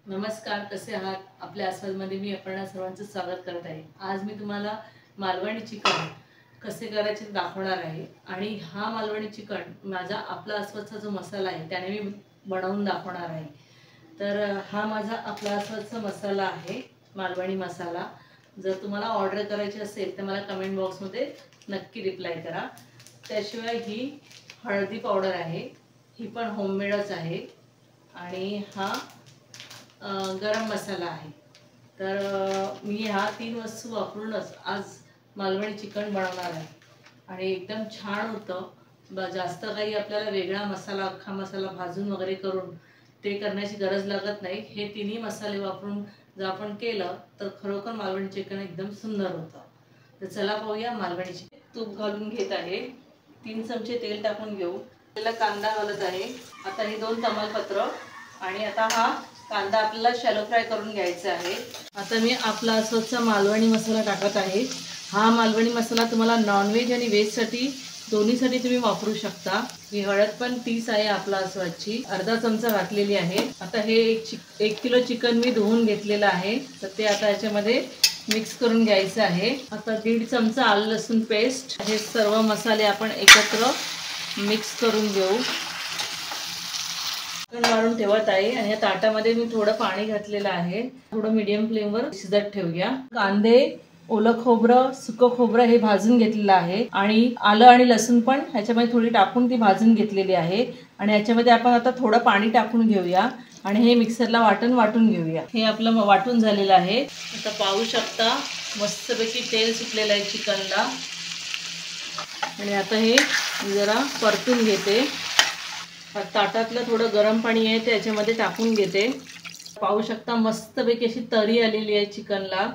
नमस्कार, कसे आहात? आपल्या आस्वादमध्ये मी अपर्णा सर्वांचं स्वागत करत आहे। आज मी तुम्हाला मालवणी चिकन कसे करायचे दाखवणार आहे आणि हा मालवणी चिकन माझा आपला आस्वादचा जो मसाला आहे त्याने मी बनवून दाखवणार आहे। तर हा माझा आपला आस्वादचा मसाला आहे, मालवणी मसाला। जर तुम्हाला ऑर्डर करायची असेल तर मला कमेंट बॉक्समध्ये नक्की रिप्लाय करा। त्याशिवाय ही हळदी पावडर आहे, ही पण होममेडच आहे आणि हा गरम मसाला आहे। तर मी ह्या 3 वस्तू वापरूनच आज मालवणी चिकन बनवणार आहे आणि एकदम छान होतं। जास्त काही आपल्याला वेगळा मसाला, अख्खा मसाला भाजून वगैरे करून ते करण्याची गरज लागत नाही। हे तिन्ही मसाले वापरून जर आपण केलं तर खरोखर मालवणी चिकन एकदम सुंदर होतं। तर चला पाहूया मालवणी चिकन। तूप घालून घेत आहे, 3 चमचे तेल टाकून घेऊ। त्याला कांदा घालत आहे, आता हे 2 तमालपत्र आणि आता हा कांदा आपल्याला शॅलो फ्राय करून घ्यायचा आहे। आता मी आपला आस्वादचा मालवणी मसाला टाकत आहे। हा मालवणी मसाला तुम्हाला नॉनव्हेज आणि व्हेजसाठी दोन्हीसाठी तुम्ही वापरू शकता। ही हळद पण 30 आहे आपला आस्वादची, अर्धा चमचा घातलेली आहे। आता हे 1 किलो चिकन मी धुवून घेतलेलं आहे, तर ते आता याच्यामध्ये मिक्स करून घ्यायचं आहे। आता 1.5 चमचा आलं लसूण पेस्ट, हे सर्व मसाले आपण एकत्र मिक्स करून घेऊ। मारून ठेवत आहे आणि या ताटामध्ये मी थोडं पाणी घातलेलं आहे। थोडं मीडियम फ्लेमवर शिजत ठेवूया। कांदे, ओलं खोबरं, सुकं खोबरं हे भाजून घेतलेलं आहे आणि आलं आणि लसूण पण ह्याच्यामध्ये थोडी टाकून ती भाजून घेतलेली आहे आणि याच्यामध्ये आपण आता थोडं पाणी टाकून घेऊया आणि हे मिक्सरला वाटून घेऊया। हे आपलं वाटून झालेलं आहे। आता पाहू शकता मस्तपैकी तेल सुटलेलं आहे चिकनला आणि आता हे जरा परतून घेते। ताटातलं थोडं गरम पाणी आहे त्याच्यामध्ये टाकून घेते। पाहू शकता मस्तपैकी अशी तरी आलेली आहे चिकनला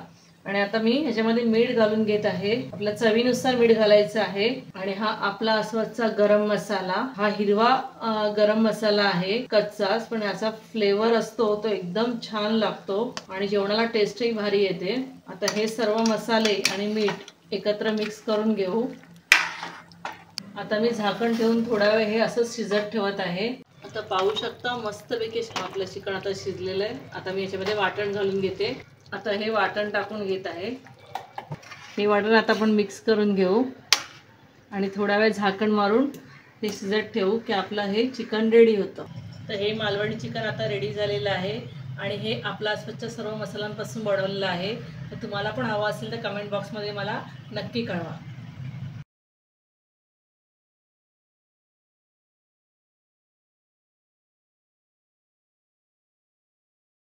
आणि आता मी ह्याच्यामध्ये मीठ घालून घेत आहे। आपल्या चवीनुसार मीठ घालायचं आहे आणि हा आपला आस्वादचा गरम मसाला, हा हिरवा गरम मसाला आहे, कच्चाच, पण याचा फ्लेवर असतो तो एकदम छान लागतो आणि जेवणाला टेस्टही भारी येते। आता हे सर्व मसाले आणि मीठ एकत्र मिक्स करून घेऊ। आता मी झाकण ठेवून थोडा वेळ हे असं शिजत ठेवत आहे। आता पाहू शकता मस्तपैकी आपलं चिकन आता शिजलेलं आहे। आता मी याच्यामध्ये वाटण घालून घेते। आता हे वाटण टाकून घेत आहे। हे वाटण आता आपण मिक्स करून घेऊ आणि थोडा वेळ झाकण मारून हे शिजत ठेवू की आपलं हे चिकन रेडी होतं। तर हे मालवणी चिकन आता रेडी झालेलं आहे आणि हे आपला आस्वादच्या सर्व मसाल्यांपासून बनवलेलं आहे। तर तुम्हाला पण हवं असेल तर कमेंट बॉक्समध्ये मला नक्की कळवा।